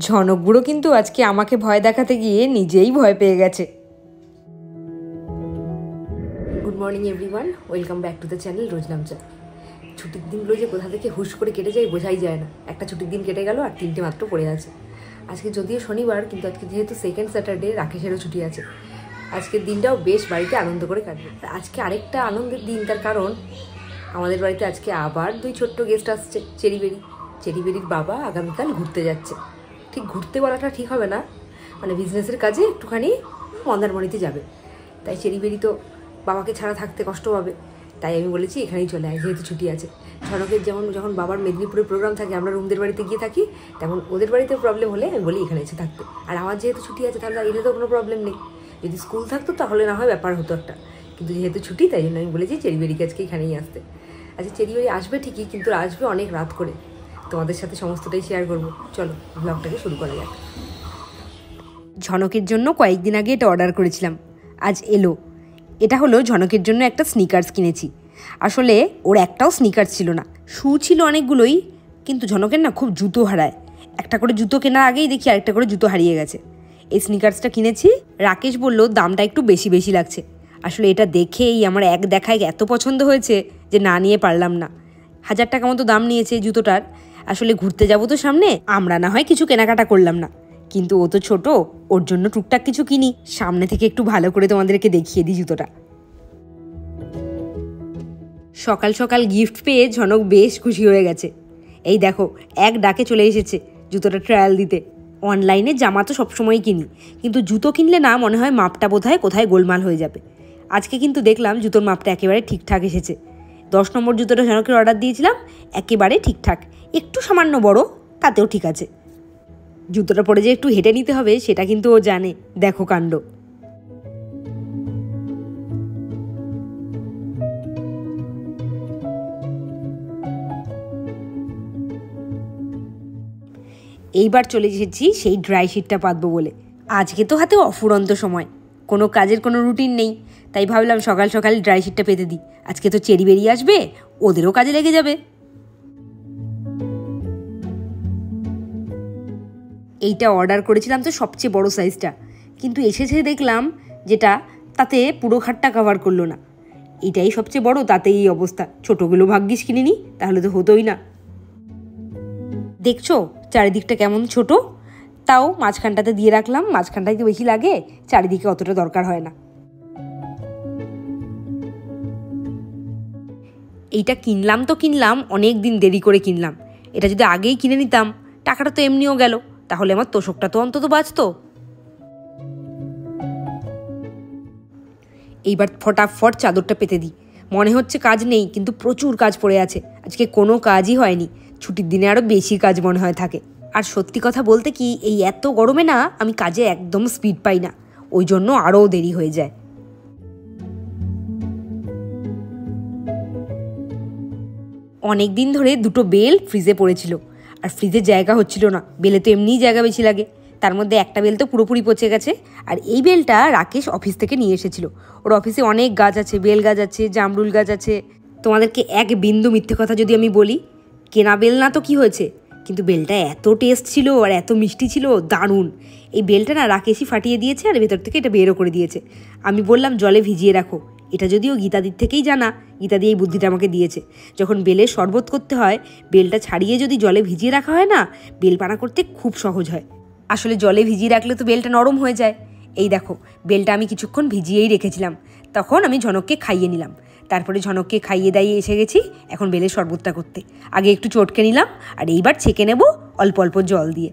ঝনক বুড়ো কিন্তু আজকে আমাকে ভয় দেখাতে গিয়ে নিজেই ভয় পেয়ে গেছে। Good morning everyone, welcome back to the channel Rojnamcha. ছুটির দিনগুলো যে কোথা থেকে হুশ করে কেটে যায় বোঝাই যায় না। একটা ছুটির দিন কেটে গেল আর 3টে মাত্র পড়ে আছে। আজকে যদিও শনিবার, কিন্তু আজকে যেহেতু সেকেন্ড স্যাটারডে, রাকেশেরও ছুটি আছে। আজকের দিনটাও বেশ বাড়িতে আনন্দ করে কাটবে। আজকে আরেকটা আনন্দের দিন, তার কারণ আমাদের বাড়িতে আজকে আবার 2 ছোট্ট গেস্ট আসছে। চেরিবেরির বাবা আগামীকাল ঘুরতে যাচ্ছে। ঠিক ঘুরতে বলাটা ঠিক হবে না, মানে বিজনেসের কাজে একটুখানি মন্দারমণিতে যাবে। তাই চেরিবেরি তো বাবাকে ছাড়া থাকতে কষ্ট পাবে, তাই আমি বলেছি এখানেই চলে আয়, যেহেতু ছুটি আছে। ঝনকের যেমন যখন বাবার মেদিনীপুরে প্রোগ্রাম থাকে আমরা রুমদের বাড়িতে গিয়ে থাকি, তেমন ওদের বাড়িতে প্রবলেম হলে আমি বলি এখানে এসে থাকতে। আর আমার যেহেতু ছুটি আছে তাহলে এলে তো কোনো প্রবলেম নেই। যদি স্কুল থাকতো তাহলে না হয় ব্যাপার হতো একটা, কিন্তু যেহেতু ছুটি তাই জন্য আমি বলেছি চেরিবেরিকে আজকে এখানেই আসতে। আচ্ছা, চেরিবেরি আসবে ঠিকই, কিন্তু আসবে অনেক রাত করে। তোমাদের সাথে সমস্তটাই শেয়ার করবো। চলো ব্লগটাকে শুরু করা যাক। ঝনকের জন্য কয়েকদিন আগে এটা অর্ডার করেছিলাম, আজ এলো। এটা হলো ঝনকের জন্য একটা স্নিকার্স কিনেছি। আসলে ওর একটাও স্নিকার্স ছিল না, শু ছিল অনেকগুলোই, কিন্তু ঝনকের না খুব জুতো হারায়। একটা করে জুতো কেনার আগেই দেখি আরেকটা করে জুতো হারিয়ে গেছে। এই স্নিকার্সটা কিনেছি। রাকেশ বলল দামটা একটু বেশি লাগছে। আসলে এটা দেখেই আমার এক দেখায় এত পছন্দ হয়েছে যে না নিয়ে পারলাম না। 1000 টাকা মতো দাম নিয়েছে জুতোটার। আসলে ঘুরতে যাবো তো সামনে, আমরা না হয় কিছু কেনাকাটা করলাম না, কিন্তু ও তো ছোট, ওর জন্য টুকটাক কিছু কিনি। সামনে থেকে একটু ভালো করে তোমাদেরকে দেখিয়ে দিই জুতোটা। সকাল সকাল গিফট পেয়ে ঝনক বেশ খুশি হয়ে গেছে। এই দেখো, এক ডাকে চলে এসেছে জুতোটা ট্রায়াল দিতে। অনলাইনে জামা তো সবসময় কিনি, কিন্তু জুতো কিনলে না মনে হয় মাপটা বোধহয় কোথায় গোলমাল হয়ে যাবে। আজকে কিন্তু দেখলাম জুতোর মাপটা একেবারে ঠিকঠাক এসেছে। 10 নম্বর জুতোটা ঝনকের অর্ডার দিয়েছিলাম, একেবারে ঠিকঠাক। একটু সামান্য বড়, তাতেও ঠিক আছে। জুতোটা পরে যে একটু হেঁটে নিতে হবে সেটা কিন্তু ও জানে। দেখো কাণ্ড। এইবার চলে এসেছি সেই ড্রাই শিটটা পাতবো বলে। আজকে তো হাতে অফুরন্ত সময়, কোনো কাজের কোনো রুটিন নেই, তাই ভাবলাম সকাল সকাল ড্রাই শিটটা পেতে দিই। আজকে তো চেরিবেরি আসবে, ওদেরও কাজে লেগে যাবে। এইটা অর্ডার করেছিলাম তো সবচেয়ে বড় সাইজটা, কিন্তু এসেছে দেখলাম যেটা, তাতে পুরো খাটটা কভার করলো না। এটাই সবচেয়ে বড়, তাতেই এই অবস্থা। ছোটোগুলো ভাগ্যিস কিনিনি, তাহলে তো হতোই না। দেখছো চারিদিকটা কেমন ছোট, তাও মাঝখানটাতে দিয়ে রাখলাম। মাঝখানটাই তো বেশি লাগে, চারিদিকে অতটা দরকার হয় না। এইটা কিনলাম তো কিনলাম, অনেক দিন দেরি করে কিনলাম। এটা যদি আগেই কিনে নিতাম, টাকাটা তো এমনিও গেল, তাহলে আমার তোষকটা তো অন্তত বাঁচত। এইবার ফটাফট চাদরটা পেতে দিই। মনে হচ্ছে কাজ নেই, কিন্তু প্রচুর কাজ পড়ে আছে। আজকে কোনো কাজই হয়নি। ছুটির দিনে আরও বেশি কাজ মনে হয় থাকে। আর সত্যি কথা বলতে কি, এই এত গরমে না আমি কাজে একদম স্পিড পাই না, ওই জন্য আরও দেরি হয়ে যায়। অনেক দিন ধরে 2টো বেল ফ্রিজে পড়েছিল, আর ফ্রিজের জায়গা হচ্ছিল না। বেলে তো এমনিই জায়গা বেশি লাগে, তার মধ্যে একটা বেল তো পুরোপুরি পচে গেছে। আর এই বেলটা রাকেশ অফিস থেকে নিয়ে এসেছিল। ওর অফিসে অনেক গাছ আছে, বেল গাছ আছে, জামরুল গাছ আছে। তোমাদেরকে এক বিন্দু মিথ্যে কথা যদি আমি বলি, কেনা বেল না তো কি হয়েছে, কিন্তু বেলটা এত টেস্ট ছিল আর এত মিষ্টি ছিল, দারুণ। এই বেলটা না রাকেশই ফাটিয়ে দিয়েছে, আর ভেতর থেকে এটা বেরও করে দিয়েছে। আমি বললাম জলে ভিজিয়ে রাখো। এটা যদিও গীতাদির থেকেই জানা, গীতাদি এই বুদ্ধিটা আমাকে দিয়েছে। যখন বেলের শরবত করতে হয়, বেলটা ছাড়িয়ে যদি জলে ভিজিয়ে রাখা হয় না, বেল পানা করতে খুব সহজ হয়। আসলে জলে ভিজিয়ে রাখলে তো বেলটা নরম হয়ে যায়। এই দেখো, বেলটা আমি কিছুক্ষণ ভিজিয়েই রেখেছিলাম। তখন আমি ঝনককে খাইয়ে নিলাম। তারপরে ঝনককে খাইয়ে দাইয়ে এসে গেছি এখন বেলের শরবতটা করতে। আগে একটু চটকে নিলাম, আর এইবার ছেঁকে নেব অল্প অল্প জল দিয়ে।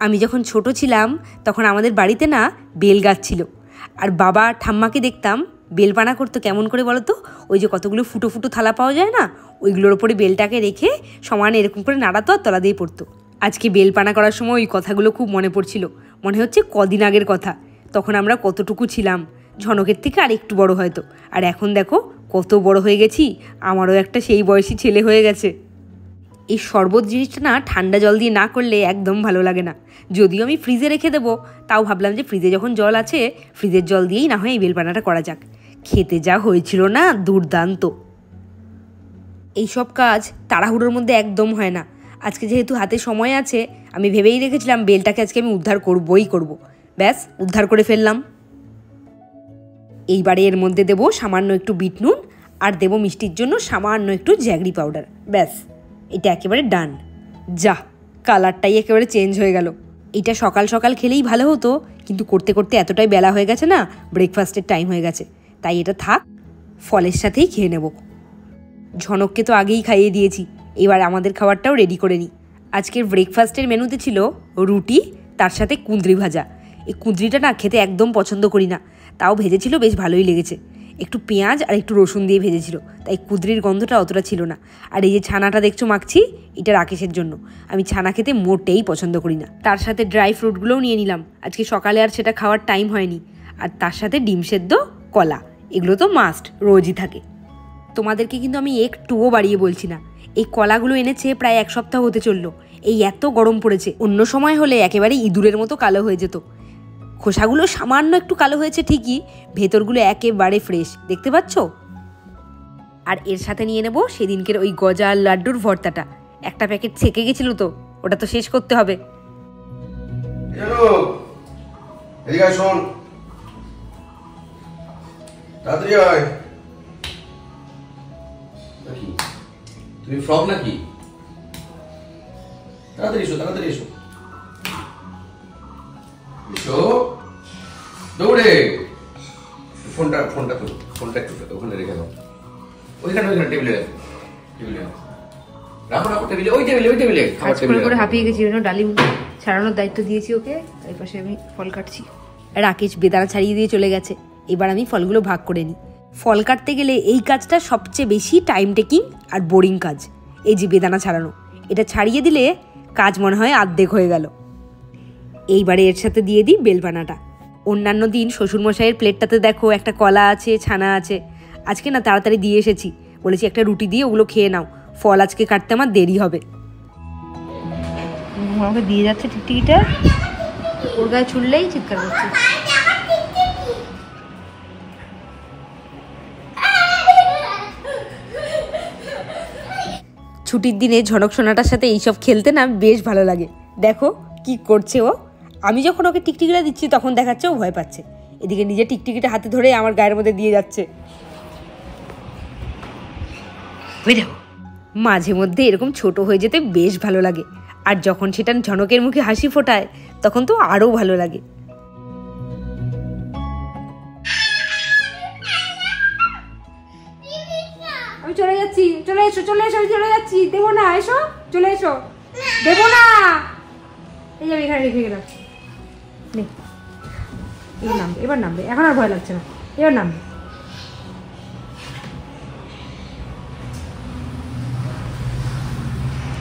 আমি যখন ছোট ছিলাম তখন আমাদের বাড়িতে না বেল গাছ ছিল, আর বাবা ঠাম্মাকে দেখতাম বেলপানা করতো কেমন করে বলো তো। ওই যে কতগুলো ফুটো ফুটো থালা পাওয়া যায় না, ওইগুলোর ওপরে বেলটাকে রেখে সমান এরকম করে নাড়াতো আর তলা দিয়ে পড়তো। আজকে বেলপানা করার সময় ওই কথাগুলো খুব মনে পড়ছিল। মনে হচ্ছে কদিন আগের কথা। তখন আমরা কতটুকু ছিলাম, ঝনকের থেকে আর একটু বড় হয়তো। আর এখন দেখো কত বড় হয়ে গেছি, আমারও একটা সেই বয়সী ছেলে হয়ে গেছে। এই শরবত জিনিসটা না ঠান্ডা জল দিয়ে না করলে একদম ভালো লাগে না। যদিও আমি ফ্রিজে রেখে দেবো, তাও ভাবলাম যে ফ্রিজে যখন জল আছে, ফ্রিজের জল দিয়েই না হয় এই বেলপানাটা করা যাক। খেতে যা হয়েছিল না, দুর্দান্ত। এইসব কাজ তাড়াহুড়োর মধ্যে একদম হয় না। আজকে যেহেতু হাতে সময় আছে, আমি ভেবেই রেখেছিলাম বেলটাকে আজকে আমি উদ্ধার করবই করব। ব্যাস, উদ্ধার করে ফেললাম। এইবারে এর মধ্যে দেবো সামান্য একটু বিট নুন আর দেবো মিষ্টির জন্য সামান্য একটু জ্যাগরি পাউডার। ব্যাস, এটা একেবারে ডান। যা, কালারটাই একেবারে চেঞ্জ হয়ে গেল। এটা সকাল সকাল খেলেই ভালো হতো, কিন্তু করতে করতে এতটাই বেলা হয়ে গেছে না, ব্রেকফাস্টের টাইম হয়ে গেছে, তাই এটা থাক, ফলের সাথেই খেয়ে নেব। ঝনককে তো আগেই খাইয়ে দিয়েছি, এবার আমাদের খাবারটাও রেডি করে নিই। আজকের ব্রেকফাস্টের মেনুতে ছিল রুটি, তার সাথে কুঁদরি ভাজা। এই কুঁদরিটা না খেতে একদম পছন্দ করি না, তাও ভেজেছিল, বেশ ভালোই লেগেছে। একটু পেঁয়াজ আর একটু রসুন দিয়ে ভেজেছিল, তাই কুঁদরির গন্ধটা অতটা ছিল না। আর এই যে ছানাটা দেখছো মাখছি, এটা রাকেশের জন্য। আমি ছানা খেতে মোটেই পছন্দ করি না। তার সাথে ড্রাই ফ্রুটগুলোও নিয়ে নিলাম, আজকে সকালে আর সেটা খাওয়ার টাইম হয়নি। আর তার সাথে ডিম সেদ্ধ, কলা, এগুলো তো মাস্ট, রোজই থাকে। তোমাদেরকে কিন্তু আমি একটুও বাড়িয়ে বলছি না, এই কলাগুলো এনেছে প্রায় 1 সপ্তাহ হতে চললো। এই এত গরম পড়েছে, অন্য সময় হলে একেবারে ইঁদুরের মতো কালো হয়ে যেত। খোসাগুলো সামান্য একটু কালো হয়েছে ঠিকই, ভেতরগুলো একেবারে ফ্রেশ, দেখতে পাচ্ছ। আর এর সাথে নিয়ে নেব সেদিনকের ওই গজা আর লাড্ডুর ভর্তাটা। একটা প্যাকেট ছেঁকে গেছিল তো, ওটা তো শেষ করতে হবে। তুমি ফ্রক নাকি? তাড়াতাড়ি এসো, তাড়াতাড়ি এসো, এসো দৌড়ে। ফোনটা তো ফোনটা একটু ওখানে রেখে দাও, ওইখানে টেবিলে রাখো, রাখো টেবিলে, ওই টেবিলে। কাজ করে করে হাঁপিয়ে গেছি, ডালিম ছাড়ানোর দায়িত্ব দিয়েছি ওকে, এই পাশে আমি ফল কাটছি। রাকেশ বেদানা ছাড়িয়ে দিয়ে চলে গেছে, এবার আমি ফলগুলো ভাগ করে নিই। ফল কাটতে গেলে এই কাজটা সবচেয়ে বেশি টাইম টেকিং আর বোরিং কাজ। এই যে বেদানা ছাড়ানো, এটা ছাড়িয়ে দিলে কাজ মনে হয় অর্ধেক হয়ে গেল। এইবারে এর সাথে দিয়ে দিই বেলপানাটা। অন্যান্য দিন শ্বশুরমশাইয়ের প্লেটটাতে দেখো একটা কলা আছে, ছানা আছে। আজকে না তাড়াতাড়ি দিয়ে এসেছি, বলেছি একটা রুটি দিয়ে ওগুলো খেয়ে নাও, ফল আজকে কাটতে আমার দেরি হবে। আমাকে দিয়ে যাচ্ছে টিকটিকিটা, ওর গায়ে ছুড়লেই চিৎকার করছে। ছুটির দিনে ঝনক সোনাটার সাথে এইসব খেলতে না বেশ ভালো লাগে। দেখো কি করছে ও, আমি যখন ওকে টিকটিকিটা দিচ্ছি তখন দেখাচ্ছে ও ভয় পাচ্ছে, এদিকে নিজে টিকটিকিটা হাতে ধরে আমার গায়ের মধ্যে দিয়ে যাচ্ছে। মাঝে মধ্যে এরকম ছোট হয়ে যেতে বেশ ভালো লাগে, আর যখন সেটা ঝনকের মুখে হাসি ফোটায় তখন তো আরও ভালো লাগে। আমি চলে যাচ্ছি, চলে এসো, আমি চলে যাচ্ছি, দেবো না, এসো, চলে এসো, দেবো না। এই যে এখানে রেখে গেলাম, এবার নামবে, এখন আর ভয় লাগছে না, এবার নামবে।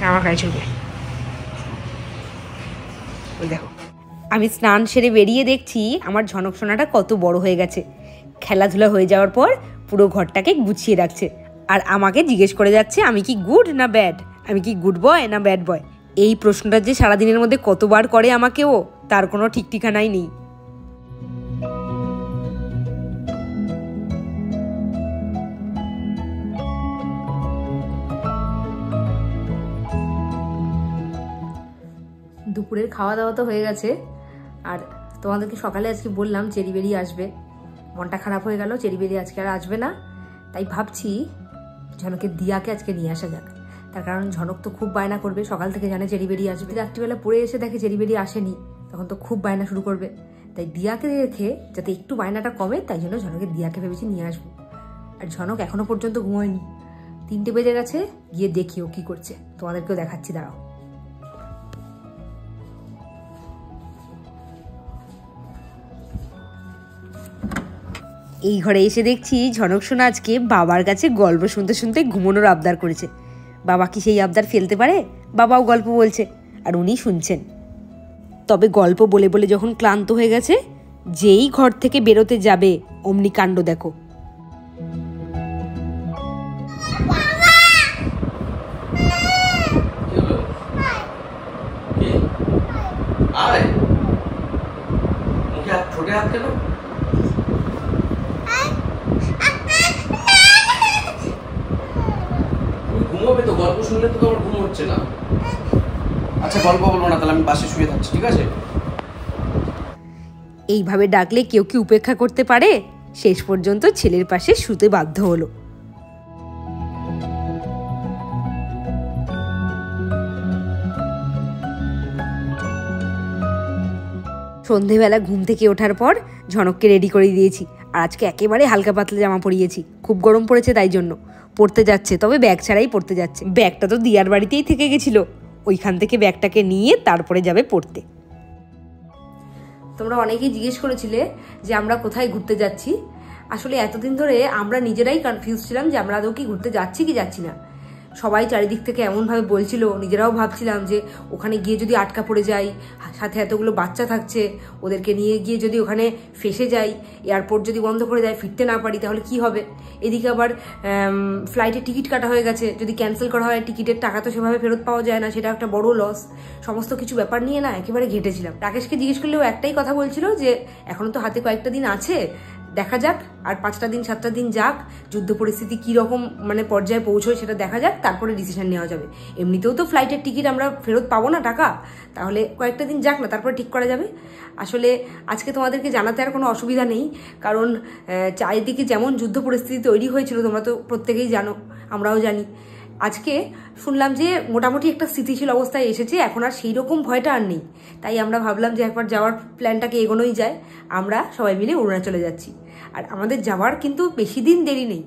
আমার গায়ে ছুটবে। ওই দেখো, আমি স্নান সেরে বেরিয়ে দেখছি আমার ঝনক সোনাটা কত বড় হয়ে গেছে। খেলাধুলা হয়ে যাওয়ার পর পুরো ঘরটাকে গুছিয়ে রাখছে, আর আমাকে জিজ্ঞেস করে যাচ্ছে আমি কি গুড না ব্যাড, আমি কি গুড বয় না ব্যাড বয়। এই প্রশ্নটা যে সারাদিনের মধ্যে কতবার করে আমাকে ও, তার কোনো ঠিক ঠিকানাই নেই। দুপুরের খাওয়া দাওয়া তো হয়ে গেছে, আর তোমাদেরকে সকালে আজকে বললাম চেরিবেরি আসবে, মনটা খারাপ হয়ে গেল, চেরিবেরি আজকে আর আসবে না। তাই ভাবছি ঝনকের দিয়াকে আজকে নিয়ে আসা যাক, তার কারণ ঝনক তো খুব বায়না করবে, সকাল থেকে জানে চেরিবেরি আসবে, রাত্রিবেলা পড়ে এসে দেখে চেরিবেরি আসেনি, তখন তো খুব বায়না শুরু করবে। তাই দিয়াকে রেখে যাতে একটু বায়নাটা কমে, তাই জন্য ঝনকের দিয়াকে ভেবেছি নিয়ে আসবো। আর ঝনক এখনো পর্যন্ত ঘুমোয়নি, 3টে বেজে গেছে, গিয়ে দেখি ও কি করছে, তোমাদেরকেও দেখাচ্ছি, দাঁড়াও। এই ঘরে এসে দেখছি ঝনক সোনা আজকে বাবার কাছে গল্প শুনতে শুনতে ঘুমানোর আবদার করেছে। বাবা কি সেই আবদার ফেলতে পারে? বাবাও গল্প বলছে আর উনি শুনছেন। তবে গল্প বলে বলে যখন ক্লান্ত হয়ে গেছে, যেই ঘর থেকে বেরোতে যাবে অমনি কাণ্ড দেখো। ঘুমোবে তো, গল্প শুনলে তো তোমার ঘুম হচ্ছে না। গল্প বলবো না, তাহলে আমি পাশে শুয়ে থাকছি, ঠিক আছে? এইভাবে ডাকলে কেউ কি উপেক্ষা করতে পারে? শেষ পর্যন্ত ছেলের পাশে শুতে বাধ্য হলো। সন্ধেবেলা ঘুম থেকে ওঠার পর ঝনককে রেডি করে দিয়েছি, আর আজকে একেবারে হালকা পাতলা জামা পরিয়েছি। খুব গরম পড়েছে তাই জন্য। পড়তে যাচ্ছে, তবে ব্যাগ ছাড়াই পড়তে যাচ্ছে। ব্যাগটা তো দিয়ার বাড়িতেই থেকে গেছিল, ওইখান থেকে ব্যাগটাকে নিয়ে তারপরে যাবে পড়তে। তোমরা অনেকেই জিজ্ঞেস করেছিলে যে আমরা কোথায় ঘুরতে যাচ্ছি। আসলে এতদিন ধরে আমরা নিজেরাই কনফিউজ ছিলাম যে আমরা আদৌ কি ঘুরতে যাচ্ছি কি যাচ্ছি না। সবাই চারিদিক থেকে এমনভাবে বলছিল, নিজেরাও ভাবছিলাম যে ওখানে গিয়ে যদি আটকা পড়ে যাই, সাথে এতগুলো বাচ্চা থাকছে, ওদেরকে নিয়ে গিয়ে যদি ওখানে ফেসে যাই, এয়ারপোর্ট যদি বন্ধ করে দেয়, ফিরতে না পারি, তাহলে কি হবে। এদিকে আবার ফ্লাইটের টিকিট কাটা হয়ে গেছে, যদি ক্যান্সেল করা হয় টিকিটের টাকা তো সেভাবে ফেরত পাওয়া যায় না, সেটা একটা বড় লস। সমস্ত কিছু ব্যাপার নিয়ে না একেবারে ঘেটেছিলাম। রাকেশকে জিজ্ঞেস করলেও একটাই কথা বলছিল যে এখনো তো হাতে কয়েকটা দিন আছে, দেখা যাক, আর 5টা দিন 7টা দিন যাক, যুদ্ধ পরিস্থিতি কীরকম মানে পর্যায়ে পৌঁছয় সেটা দেখা যাক, তারপরে ডিসিশন নেওয়া যাবে। এমনিতেও তো ফ্লাইটের টিকিট আমরা ফেরত পাবো না টাকা, তাহলে কয়েকটা দিন যাক না, তারপরে ঠিক করা যাবে। আসলে আজকে তোমাদেরকে জানাতে আর কোনো অসুবিধা নেই, কারণ চারিদিকে যেমন যুদ্ধ পরিস্থিতি তৈরি হয়েছিল তোমরা তো প্রত্যেকেই জানো, আমরাও জানি। আজকে শুনলাম যে মোটামুটি একটা স্থিতিশীল অবস্থায় এসেছে, এখন আর সেই রকম ভয়টা আর নেই। তাই আমরা ভাবলাম যে একবার যাওয়ার প্ল্যানটাকে এগোনোই যায়। আমরা সবাই মিলে অরুণাচলে যাচ্ছি, আর আমাদের যাওয়ার কিন্তু বেশি দিন দেরি নেই।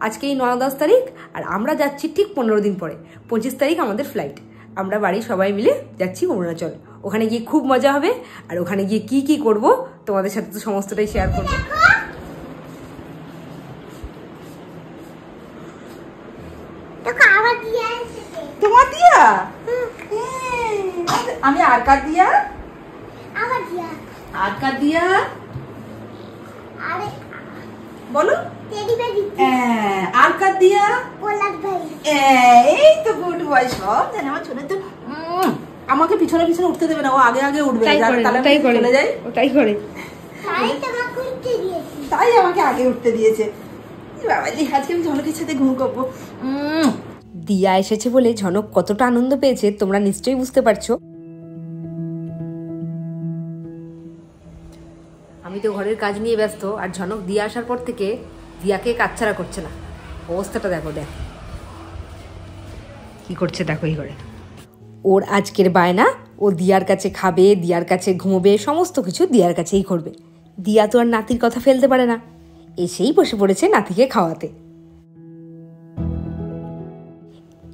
আজকেই 9-10 তারিখ, আর আমরা যাচ্ছি ঠিক 15 দিন পরে, 25 তারিখ আমাদের ফ্লাইট। আমরা বাড়ির সবাই মিলে যাচ্ছি অরুণাচল। ওখানে গিয়ে খুব মজা হবে, আর ওখানে গিয়ে কি কি করব তোমাদের সাথে তো সমস্তটাই শেয়ার করবো। তোমার দিয়া আমি আর কার দিয়া বলো, আর কার দিয়া? এই তো গুড বয়, সব জানে আমার ছোট তো। আমাকে পিছনে পিছনে উঠতে দেবে না, ও আগে আগে উঠবে, চলে যায়, তাই করে। তাই আমাকে আগে উঠতে দিয়েছে। বাবাজি, আজকে আমি ঝনকের সাথে ঘুম করবো। দিয়া এসেছে বলে ঝনক কতটা আনন্দ পেয়েছে তোমরা নিশ্চয়ই বুঝতে পারছো। আমি তো ঘরের কাজ নিয়ে ব্যস্ত, আর ঝনক দিয়া আসার পর থেকে দিয়াকে কাচ্ছাড়া করছে না। অবস্থাটা দেখো, দেখ কি করছে, দেখো এই ঘরে। ওর আজকের বায়না, ও দিয়ার কাছে খাবে, দিয়ার কাছে ঘুমোবে, সমস্ত কিছু দিয়ার কাছেই করবে। দিয়া তো আর নাতির কথা ফেলতে পারে না, এসেই বসে পড়েছে নাতিকে খাওয়াতে।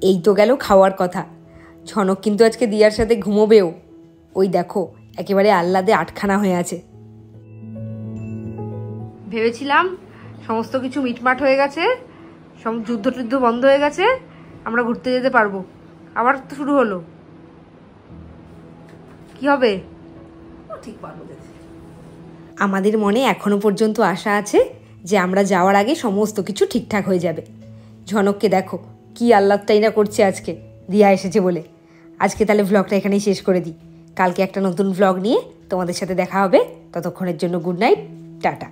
এই তো গেল খাওয়ার কথা। ঝনক কিন্তু আজকে দিয়ার সাথে ঘুমোবেও। ওই দেখো একেবারে আহ্লাদে আটখানা হয়ে আছে। ভেবেছিলাম সমস্ত কিছু মিটমাট হয়ে গেছে, সব যুদ্ধ বন্ধ হয়ে গেছে, আমরা ঘুরতে যেতে পারবো। আবার তো শুরু হলো, কি হবে? ঠিক পারবো। আমাদের মনে এখনো পর্যন্ত আশা আছে যে আমরা যাওয়ার আগে সমস্ত কিছু ঠিকঠাক হয়ে যাবে। ঝনককে দেখো কি আহ্লাদটাই না করছে আজকে দিয়া এসেছে বলে। আজকে তাহলে ভ্লগটা এখানেই শেষ করে দিই। কালকে একটা নতুন ভ্লগ নিয়ে তোমাদের সাথে দেখা হবে। ততক্ষণের জন্য গুড নাইট, টাটা।